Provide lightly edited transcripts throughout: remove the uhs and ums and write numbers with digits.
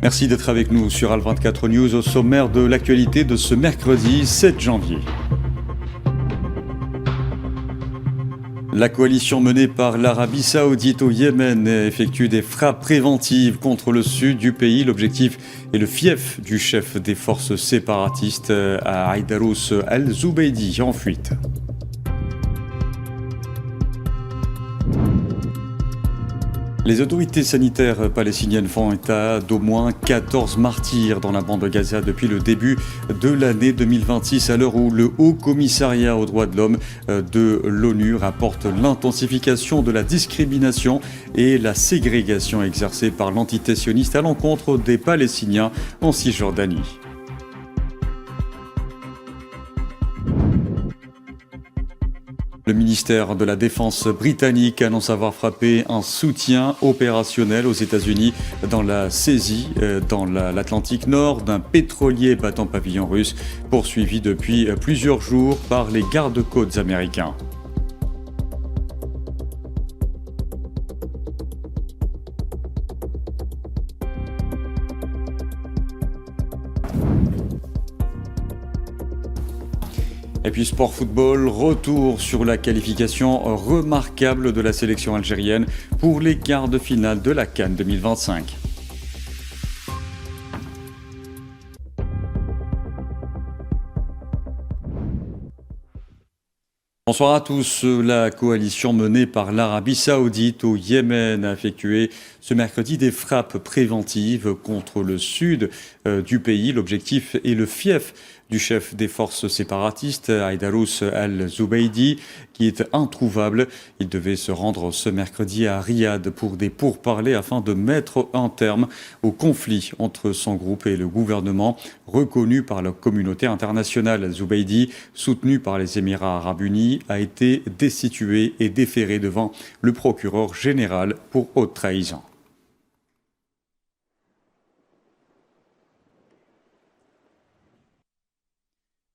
Merci d'être avec nous sur Al24 News au sommaire de l'actualité de ce mercredi 7 janvier. La coalition menée par l'Arabie Saoudite au Yémen effectue des frappes préventives contre le sud du pays. L'objectif est le fief du chef des forces séparatistes à Aidarus al-Zubaydi en fuite. Les autorités sanitaires palestiniennes font état d'au moins 14 martyrs dans la bande de Gaza depuis le début de l'année 2026, à l'heure où le Haut Commissariat aux droits de l'homme de l'ONU rapporte l'intensification de la discrimination et la ségrégation exercée par l'entité sioniste à l'encontre des Palestiniens en Cisjordanie. Le ministère de la Défense britannique annonce avoir frappé un soutien opérationnel aux États-Unis dans la saisie dans l'Atlantique Nord d'un pétrolier battant pavillon russe, poursuivi depuis plusieurs jours par les gardes-côtes américains. Et puis sport football, retour sur la qualification remarquable de la sélection algérienne pour les quarts de finale de la CAN 2025. Bonsoir à tous. La coalition menée par l'Arabie Saoudite au Yémen a effectué ce mercredi des frappes préventives contre le sud du pays. L'objectif est le fief du chef des forces séparatistes, Aidarus al-Zubaydi, qui est introuvable. Il devait se rendre ce mercredi à Riyad pour des pourparlers afin de mettre un terme au conflit entre son groupe et le gouvernement reconnu par la communauté internationale. Al-Zubaydi, soutenu par les Émirats arabes unis, a été destitué et déféré devant le procureur général pour haute trahison.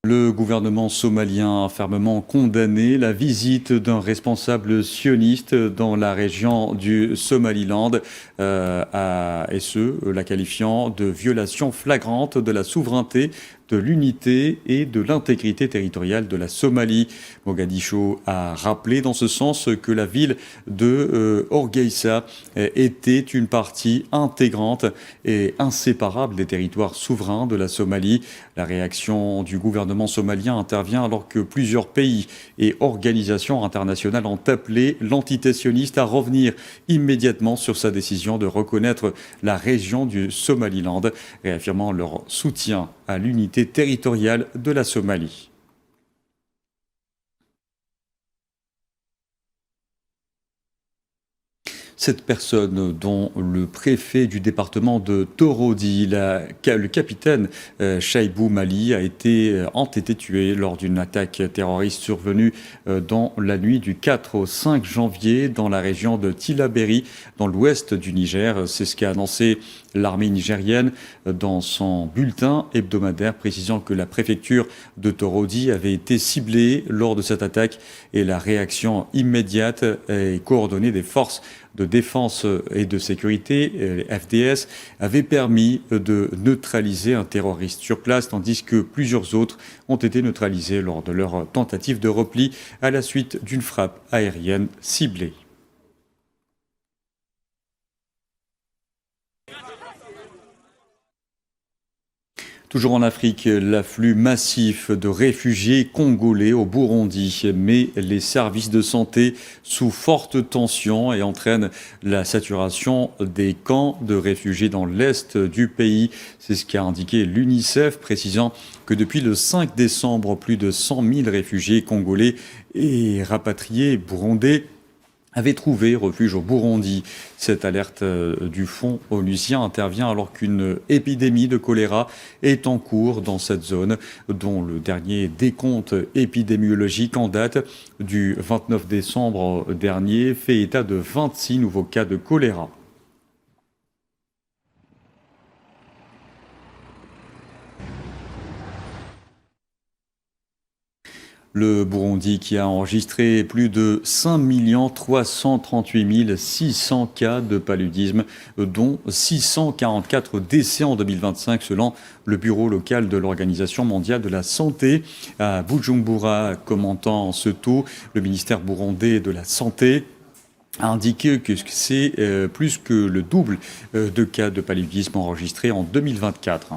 Le gouvernement somalien a fermement condamné la visite d'un responsable sioniste dans la région du Somaliland, la qualifiant de violation flagrante de la souveraineté, de l'unité et de l'intégrité territoriale de la Somalie. Mogadiscio a rappelé dans ce sens que la ville de Hargeisa était une partie intégrante et inséparable des territoires souverains de la Somalie. La réaction du gouvernement somalien intervient alors que plusieurs pays et organisations internationales ont appelé l'entité sioniste à revenir immédiatement sur sa décision de reconnaître la région du Somaliland, réaffirmant leur soutien à l'unité territoriale de la Somalie. Cette personne dont le préfet du département de Torodi, le capitaine Chaibou Mali, ont été tués lors d'une attaque terroriste survenue dans la nuit du 4 au 5 janvier dans la région de Tillabéri, dans l'ouest du Niger. C'est ce qu'a annoncé l'armée nigérienne dans son bulletin hebdomadaire, précisant que la préfecture de Torodi avait été ciblée lors de cette attaque et la réaction immédiate et coordonnée des forces de défense et de sécurité, les FDS, avait permis de neutraliser un terroriste sur place, tandis que plusieurs autres ont été neutralisés lors de leur tentative de repli à la suite d'une frappe aérienne ciblée. Toujours en Afrique, l'afflux massif de réfugiés congolais au Burundi met les services de santé sous forte tension et entraîne la saturation des camps de réfugiés dans l'est du pays. C'est ce qu'a indiqué l'UNICEF, précisant que depuis le 5 décembre, plus de 100 000 réfugiés congolais et rapatriés burundais avaient trouvé refuge au Burundi. Cette alerte du Fonds onusien intervient alors qu'une épidémie de choléra est en cours dans cette zone, dont le dernier décompte épidémiologique en date du 29 décembre dernier fait état de 26 nouveaux cas de choléra. Le Burundi qui a enregistré plus de 5 338 600 cas de paludisme, dont 644 décès en 2025 selon le bureau local de l'Organisation mondiale de la santé. À Bujumbura, commentant ce taux, le ministère burundais de la Santé a indiqué que c'est plus que le double de cas de paludisme enregistrés en 2024.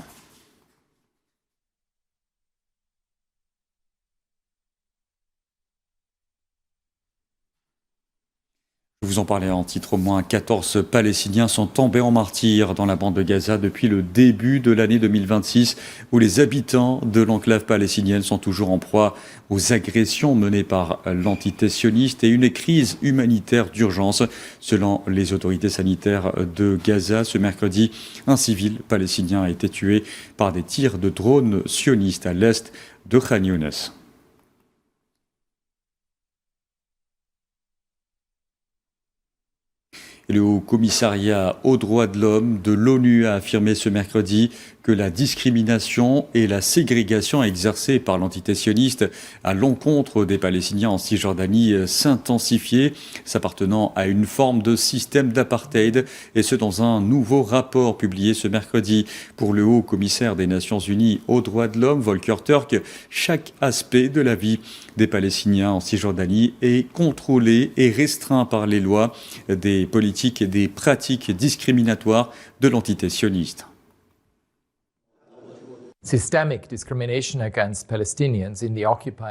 Je vous en parlais en titre, au moins 14 Palestiniens sont tombés en martyrs dans la bande de Gaza depuis le début de l'année 2026, où les habitants de l'enclave palestinienne sont toujours en proie aux agressions menées par l'entité sioniste et une crise humanitaire d'urgence. Selon les autorités sanitaires de Gaza, ce mercredi, un civil palestinien a été tué par des tirs de drones sionistes à l'est de Khan Younes. Le Haut-Commissariat aux droits de l'homme de l'ONU a affirmé ce mercredi que la discrimination et la ségrégation exercées par l'entité sioniste à l'encontre des Palestiniens en Cisjordanie s'intensifiaient, s'appartenant à une forme de système d'apartheid, et ce dans un nouveau rapport publié ce mercredi. Pour le Haut-Commissaire des Nations Unies aux droits de l'homme, Volker Turk, chaque aspect de la vie des Palestiniens en Cisjordanie est contrôlé et restreint par les lois, des politiques et des pratiques discriminatoires de l'entité sioniste.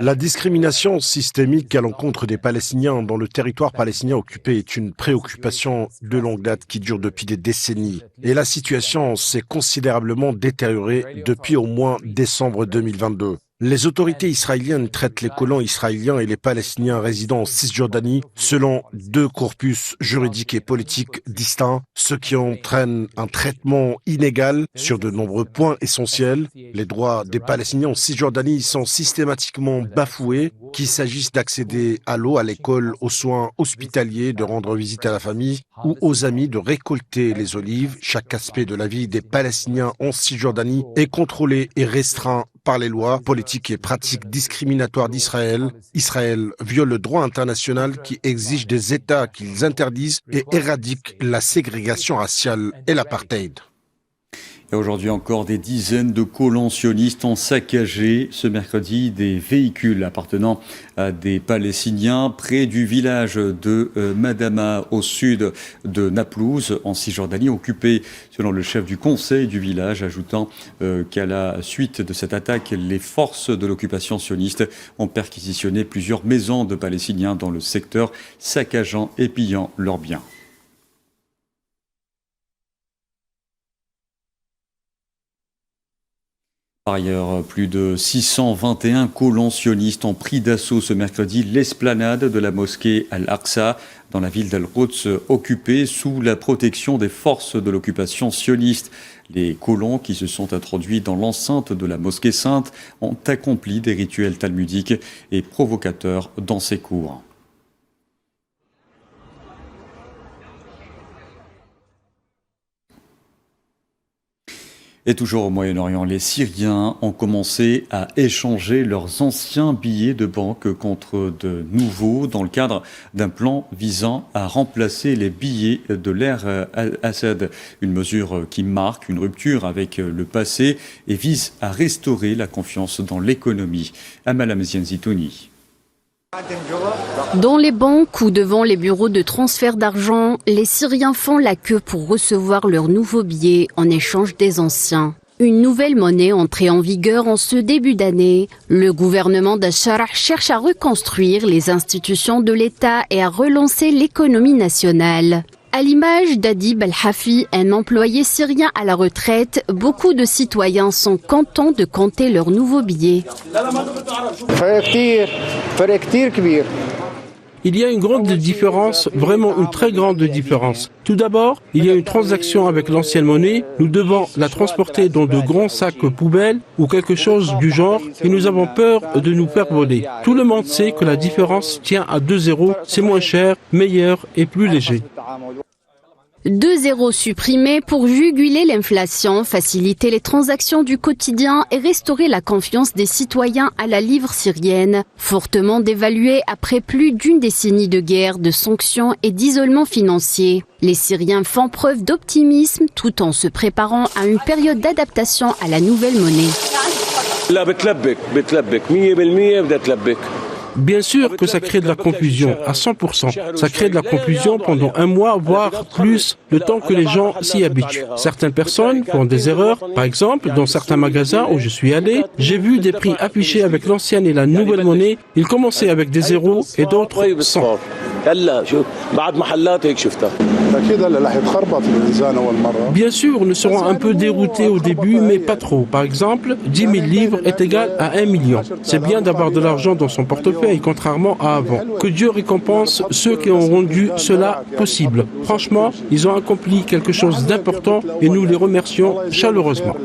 La discrimination systémique à l'encontre des Palestiniens dans le territoire palestinien occupé est une préoccupation de longue date qui dure depuis des décennies. Et la situation s'est considérablement détériorée depuis au moins décembre 2022. Les autorités israéliennes traitent les colons israéliens et les Palestiniens résidant en Cisjordanie selon deux corpus juridiques et politiques distincts, ce qui entraîne un traitement inégal sur de nombreux points essentiels. Les droits des Palestiniens en Cisjordanie sont systématiquement bafoués, qu'il s'agisse d'accéder à l'eau, à l'école, aux soins hospitaliers, de rendre visite à la famille ou aux amis, de récolter les olives. Chaque aspect de la vie des Palestiniens en Cisjordanie est contrôlé et restreint par les lois politiques et pratiques discriminatoires d'Israël. Israël viole le droit international qui exige des États qu'ils interdisent et éradiquent la ségrégation raciale et l'apartheid. Et aujourd'hui encore, des dizaines de colons sionistes ont saccagé ce mercredi des véhicules appartenant à des Palestiniens près du village de Madama au sud de Naplouse en Cisjordanie, occupé selon le chef du conseil du village, ajoutant qu'à la suite de cette attaque, les forces de l'occupation sioniste ont perquisitionné plusieurs maisons de Palestiniens dans le secteur, saccageant et pillant leurs biens. Par ailleurs, plus de 621 colons sionistes ont pris d'assaut ce mercredi l'esplanade de la mosquée Al-Aqsa dans la ville d'Al-Quds, occupée sous la protection des forces de l'occupation sioniste. Les colons qui se sont introduits dans l'enceinte de la mosquée sainte ont accompli des rituels talmudiques et provocateurs dans ces cours. Et toujours au Moyen-Orient, les Syriens ont commencé à échanger leurs anciens billets de banque contre de nouveaux dans le cadre d'un plan visant à remplacer les billets de l'ère Assad. Une mesure qui marque une rupture avec le passé et vise à restaurer la confiance dans l'économie. Amala Mziane-Zitouni. Dans les banques ou devant les bureaux de transfert d'argent, les Syriens font la queue pour recevoir leurs nouveaux billets en échange des anciens. Une nouvelle monnaie entrée en vigueur en ce début d'année. Le gouvernement d'Al-Sharah cherche à reconstruire les institutions de l'État et à relancer l'économie nationale. À l'image d'Adib Al-Hafi, un employé syrien à la retraite, beaucoup de citoyens sont contents de compter leurs nouveaux billets. Il y a une grande différence, vraiment une très grande différence. Tout d'abord, il y a une transaction avec l'ancienne monnaie. Nous devons la transporter dans de grands sacs poubelles ou quelque chose du genre et nous avons peur de nous faire voler. Tout le monde sait que la différence tient à 2 euros. C'est moins cher, meilleur et plus léger. 2 zéros supprimés pour juguler l'inflation, faciliter les transactions du quotidien et restaurer la confiance des citoyens à la livre syrienne, fortement dévaluée après plus d'une décennie de guerre, de sanctions et d'isolement financier. Les Syriens font preuve d'optimisme tout en se préparant à une période d'adaptation à la nouvelle monnaie. Bien sûr que ça crée de la confusion, à 100%. Ça crée de la confusion pendant un mois, voire plus, le temps que les gens s'y habituent. Certaines personnes font des erreurs. Par exemple, dans certains magasins où je suis allé, j'ai vu des prix affichés avec l'ancienne et la nouvelle monnaie. Ils commençaient avec des zéros et d'autres sans. Bien sûr, nous serons un peu déroutés au début, mais pas trop. Par exemple, 10 000 livres est égal à 1 million. C'est bien d'avoir de l'argent dans son portefeuille, contrairement à avant. Que Dieu récompense ceux qui ont rendu cela possible. Franchement, ils ont accompli quelque chose d'important et nous les remercions chaleureusement.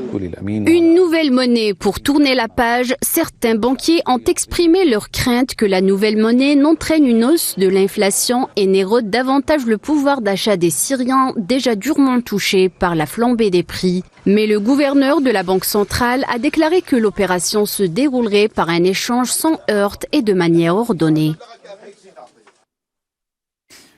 Une nouvelle monnaie pour tourner la page. Certains banquiers ont exprimé leur crainte que la nouvelle monnaie n'entraîne une hausse de l'inflation et n'érode davantage le pouvoir d'achat des Syriens déjà durement touchés par la flambée des prix. Mais le gouverneur de la Banque centrale a déclaré que l'opération se déroulerait par un échange sans heurts et de manière ordonnée.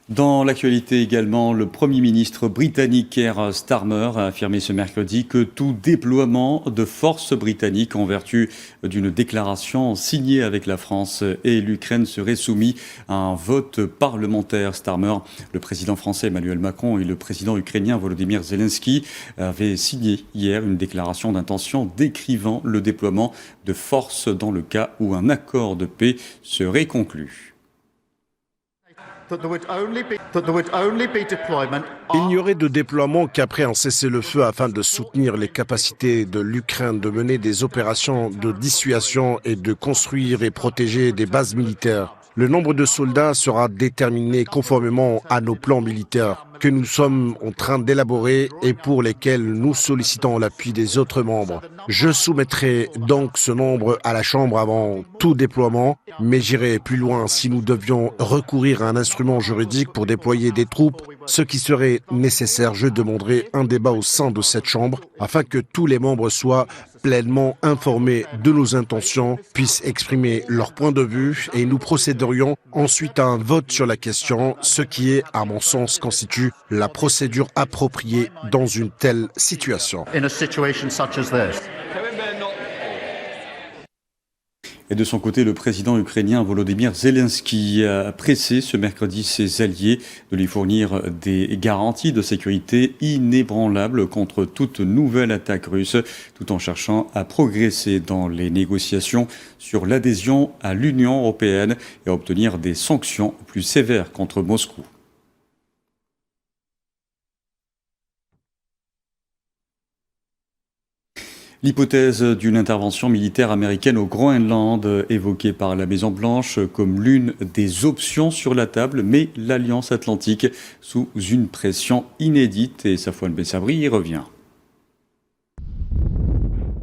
Dans l'actualité également, le Premier ministre britannique Keir Starmer a affirmé ce mercredi que tout déploiement de forces britanniques en vertu d'une déclaration signée avec la France et l'Ukraine serait soumis à un vote parlementaire. Starmer, le président français Emmanuel Macron et le président ukrainien Volodymyr Zelensky avaient signé hier une déclaration d'intention décrivant le déploiement de forces dans le cas où un accord de paix serait conclu. Il n'y aurait de déploiement qu'après un cessez-le-feu afin de soutenir les capacités de l'Ukraine de mener des opérations de dissuasion et de construire et protéger des bases militaires. Le nombre de soldats sera déterminé conformément à nos plans militaires que nous sommes en train d'élaborer et pour lesquels nous sollicitons l'appui des autres membres. Je soumettrai donc ce nombre à la Chambre avant tout déploiement, mais j'irai plus loin si nous devions recourir à un instrument juridique pour déployer des troupes, ce qui serait nécessaire. Je demanderai un débat au sein de cette Chambre afin que tous les membres soient pleinement informés de nos intentions, puissent exprimer leur point de vue et nous procéderions ensuite à un vote sur la question, ce qui est, à mon sens, constitue la procédure appropriée dans une telle situation. Et de son côté, le président ukrainien Volodymyr Zelensky a pressé ce mercredi ses alliés de lui fournir des garanties de sécurité inébranlables contre toute nouvelle attaque russe, tout en cherchant à progresser dans les négociations sur l'adhésion à l'Union européenne et à obtenir des sanctions plus sévères contre Moscou. L'hypothèse d'une intervention militaire américaine au Groenland, évoquée par la Maison-Blanche comme l'une des options sur la table, met l'Alliance Atlantique sous une pression inédite. Et Safouane Bessabri y revient.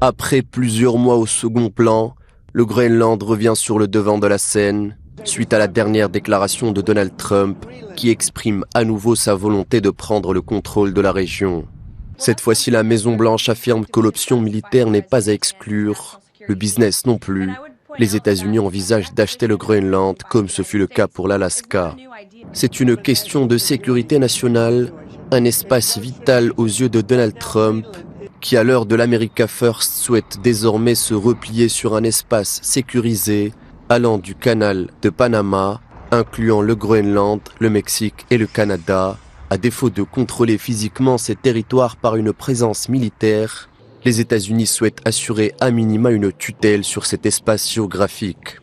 Après plusieurs mois au second plan, le Groenland revient sur le devant de la scène suite à la dernière déclaration de Donald Trump qui exprime à nouveau sa volonté de prendre le contrôle de la région. Cette fois-ci, la Maison-Blanche affirme que l'option militaire n'est pas à exclure, le business non plus. Les États-Unis envisagent d'acheter le Groenland, comme ce fut le cas pour l'Alaska. C'est une question de sécurité nationale, un espace vital aux yeux de Donald Trump, qui à l'heure de l'America First souhaite désormais se replier sur un espace sécurisé allant du canal de Panama, incluant le Groenland, le Mexique et le Canada. À défaut de contrôler physiquement ces territoires par une présence militaire, les États-Unis souhaitent assurer à minima une tutelle sur cet espace géographique.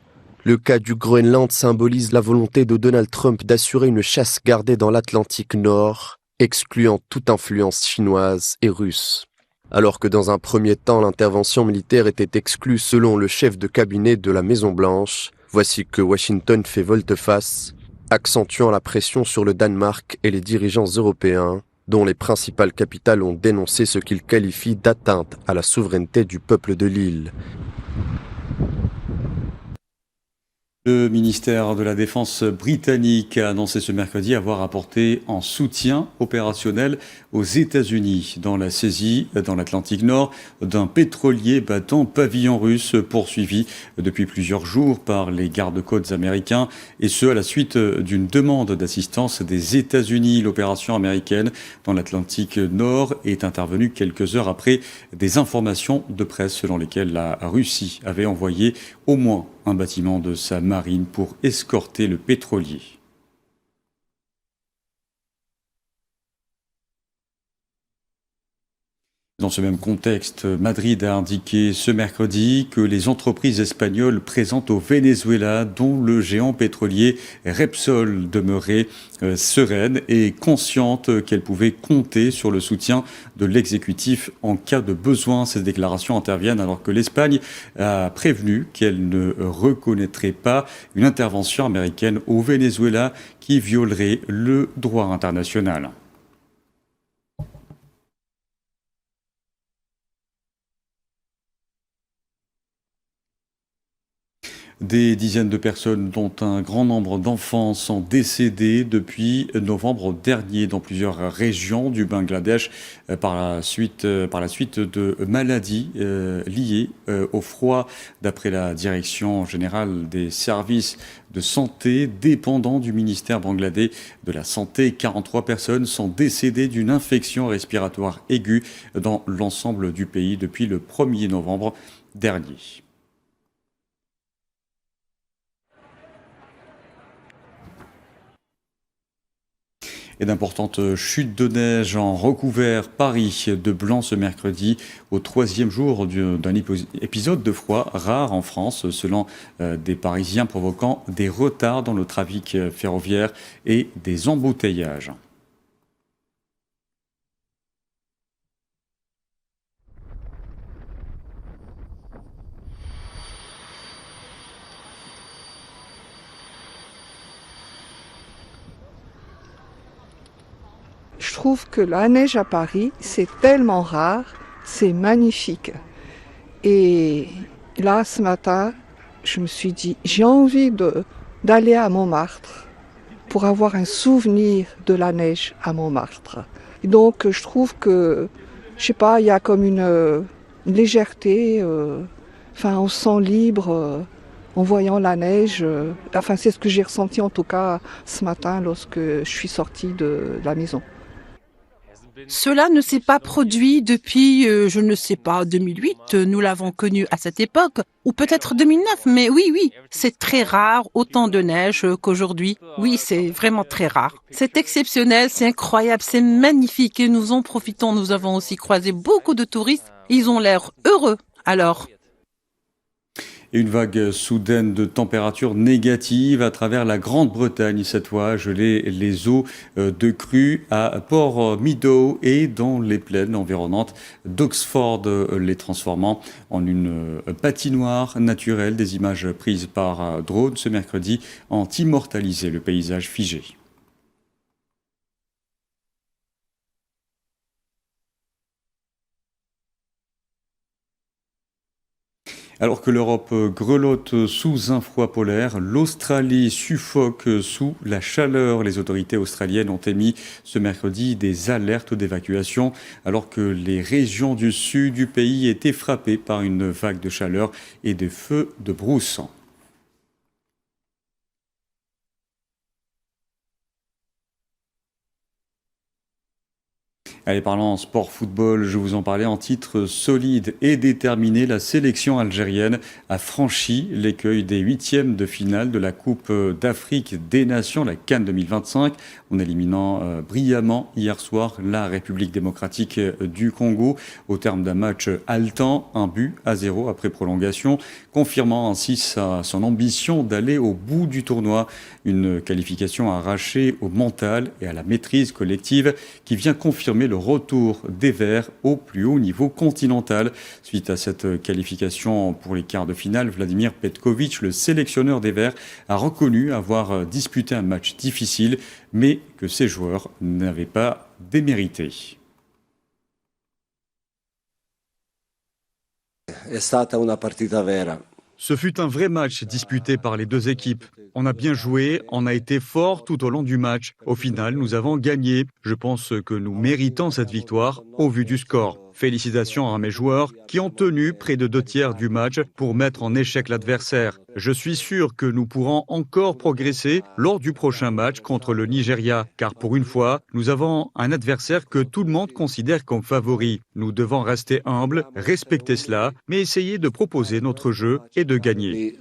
Le cas du Groenland symbolise la volonté de Donald Trump d'assurer une chasse gardée dans l'Atlantique Nord, excluant toute influence chinoise et russe. Alors que dans un premier temps, l'intervention militaire était exclue selon le chef de cabinet de la Maison-Blanche, voici que Washington fait volte-face, accentuant la pression sur le Danemark et les dirigeants européens, dont les principales capitales ont dénoncé ce qu'ils qualifient d'atteinte à la souveraineté du peuple de l'île. Le ministère de la Défense britannique a annoncé ce mercredi avoir apporté un soutien opérationnel aux États-Unis dans la saisie dans l'Atlantique Nord d'un pétrolier battant pavillon russe poursuivi depuis plusieurs jours par les gardes-côtes américains, et ce à la suite d'une demande d'assistance des États-Unis. L'opération américaine dans l'Atlantique Nord est intervenue quelques heures après des informations de presse selon lesquelles la Russie avait envoyé au moins un bâtiment de sa marine pour escorter le pétrolier. Dans ce même contexte, Madrid a indiqué ce mercredi que les entreprises espagnoles présentes au Venezuela, dont le géant pétrolier Repsol, demeuraient sereines et conscientes qu'elles pouvaient compter sur le soutien de l'exécutif en cas de besoin. Ces déclarations interviennent alors que l'Espagne a prévenu qu'elle ne reconnaîtrait pas une intervention américaine au Venezuela qui violerait le droit international. Des dizaines de personnes, dont un grand nombre d'enfants, sont décédés depuis novembre dernier dans plusieurs régions du Bangladesh par la suite de maladies liées au froid. D'après la Direction générale des services de santé dépendant du ministère bangladais de la Santé, 43 personnes sont décédées d'une infection respiratoire aiguë dans l'ensemble du pays depuis le 1er novembre dernier. Et d'importantes chutes de neige ont recouvert Paris de blanc ce mercredi, au 3e jour d'un épisode de froid rare en France, selon des Parisiens, provoquant des retards dans le trafic ferroviaire et des embouteillages. Je trouve que la neige à Paris, c'est tellement rare, c'est magnifique. Et là, ce matin, je me suis dit, j'ai envie d'aller à Montmartre pour avoir un souvenir de la neige à Montmartre. Et donc, je trouve que, je sais pas, il y a comme une légèreté, on se sent libre en voyant la neige. C'est ce que j'ai ressenti en tout cas ce matin lorsque je suis sortie de la maison. Cela ne s'est pas produit depuis, je ne sais pas, 2008, nous l'avons connu à cette époque, ou peut-être 2009, mais oui, c'est très rare, autant de neige qu'aujourd'hui. Oui, c'est vraiment très rare. C'est exceptionnel, c'est incroyable, c'est magnifique et nous en profitons. Nous avons aussi croisé beaucoup de touristes, ils ont l'air heureux. Alors, Et une vague soudaine de température négative à travers la Grande-Bretagne, cette fois, gelé les eaux de crue à Port Meadow et dans les plaines environnantes d'Oxford, les transformant en une patinoire naturelle. Des images prises par drone ce mercredi ont immortalisé le paysage figé. Alors que l'Europe grelotte sous un froid polaire, l'Australie suffoque sous la chaleur. Les autorités australiennes ont émis ce mercredi des alertes d'évacuation alors que les régions du sud du pays étaient frappées par une vague de chaleur et des feux de brousse. Allez, parlant sport football, je vous en parlais en titre solide et déterminé. La sélection algérienne a franchi l'écueil des 8e de finale de la Coupe d'Afrique des Nations, la CAN 2025, en éliminant brillamment hier soir la République démocratique du Congo au terme d'un match haletant, 1-0 après prolongation, confirmant ainsi son ambition d'aller au bout du tournoi. Une qualification arrachée au mental et à la maîtrise collective qui vient confirmer le retour des Verts au plus haut niveau continental. Suite à cette qualification pour les quarts de finale, Vladimir Petkovic, le sélectionneur des Verts, a reconnu avoir disputé un match difficile, mais que ses joueurs n'avaient pas démérité. È stata una partita vera. Ce fut un vrai match disputé par les deux équipes. On a bien joué, on a été fort tout au long du match. Au final, nous avons gagné. Je pense que nous méritons cette victoire au vu du score. Félicitations à mes joueurs qui ont tenu près de 2/3 du match pour mettre en échec l'adversaire. Je suis sûr que nous pourrons encore progresser lors du prochain match contre le Nigeria, car pour une fois, nous avons un adversaire que tout le monde considère comme favori. Nous devons rester humbles, respecter cela, mais essayer de proposer notre jeu et de gagner.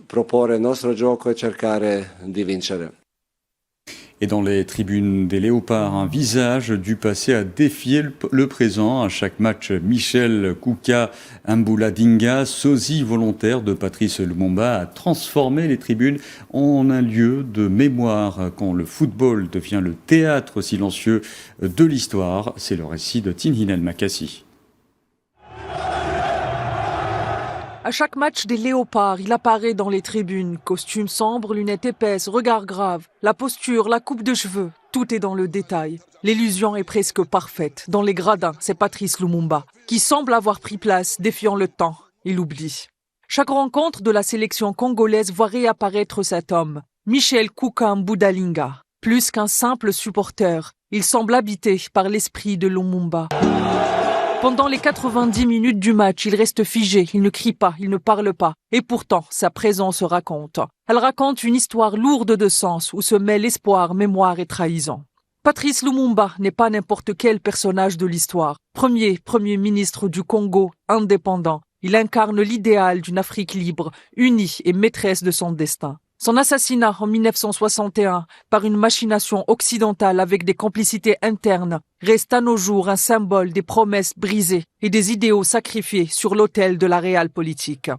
Et dans les tribunes des Léopards, un visage du passé a défié le présent. À chaque match, Michel Kouka Mbouladinga, sosie volontaire de Patrice Lumumba, a transformé les tribunes en un lieu de mémoire. Quand le football devient le théâtre silencieux de l'histoire, c'est le récit de Tinhinel Makassi. À chaque match des Léopards, il apparaît dans les tribunes. Costume sombre, lunettes épaisses, regard grave. La posture, la coupe de cheveux, tout est dans le détail. L'illusion est presque parfaite. Dans les gradins, c'est Patrice Lumumba, qui semble avoir pris place, défiant le temps. Il oublie. Chaque rencontre de la sélection congolaise voit réapparaître cet homme, Michel Kouka Mbouladinga. Plus qu'un simple supporter, il semble habité par l'esprit de Lumumba. Pendant les 90 minutes du match, il reste figé, il ne crie pas, il ne parle pas. Et pourtant, sa présence raconte. Elle raconte une histoire lourde de sens où se mêlent espoir, mémoire et trahison. Patrice Lumumba n'est pas n'importe quel personnage de l'histoire. Premier ministre du Congo, indépendant. Il incarne l'idéal d'une Afrique libre, unie et maîtresse de son destin. Son assassinat en 1961 par une machination occidentale avec des complicités internes reste à nos jours un symbole des promesses brisées et des idéaux sacrifiés sur l'autel de la réelle politique.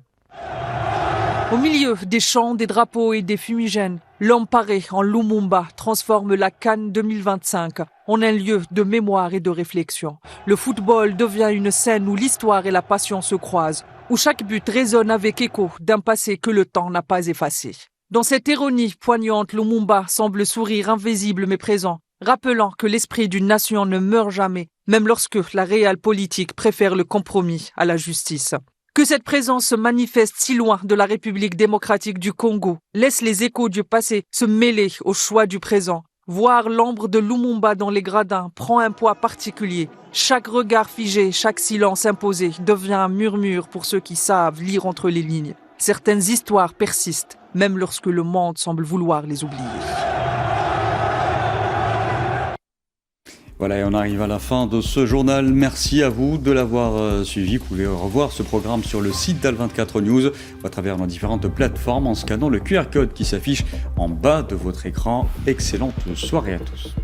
Au milieu des chants, des drapeaux et des fumigènes, l'homme paré en Lumumba transforme la CAN 2025 en un lieu de mémoire et de réflexion. Le football devient une scène où l'histoire et la passion se croisent, où chaque but résonne avec écho d'un passé que le temps n'a pas effacé. Dans cette ironie poignante, Lumumba semble sourire invisible mais présent, rappelant que l'esprit d'une nation ne meurt jamais, même lorsque la réelle politique préfère le compromis à la justice. Que cette présence se manifeste si loin de la République démocratique du Congo laisse les échos du passé se mêler au choix du présent. Voir l'ombre de Lumumba dans les gradins prend un poids particulier. Chaque regard figé, chaque silence imposé devient un murmure pour ceux qui savent lire entre les lignes. Certaines histoires persistent, même lorsque le monde semble vouloir les oublier. Voilà, et on arrive à la fin de ce journal. Merci à vous de l'avoir suivi. Vous pouvez revoir ce programme sur le site d'Al24 News ou à travers nos différentes plateformes en scannant le QR code qui s'affiche en bas de votre écran. Excellente soirée à tous.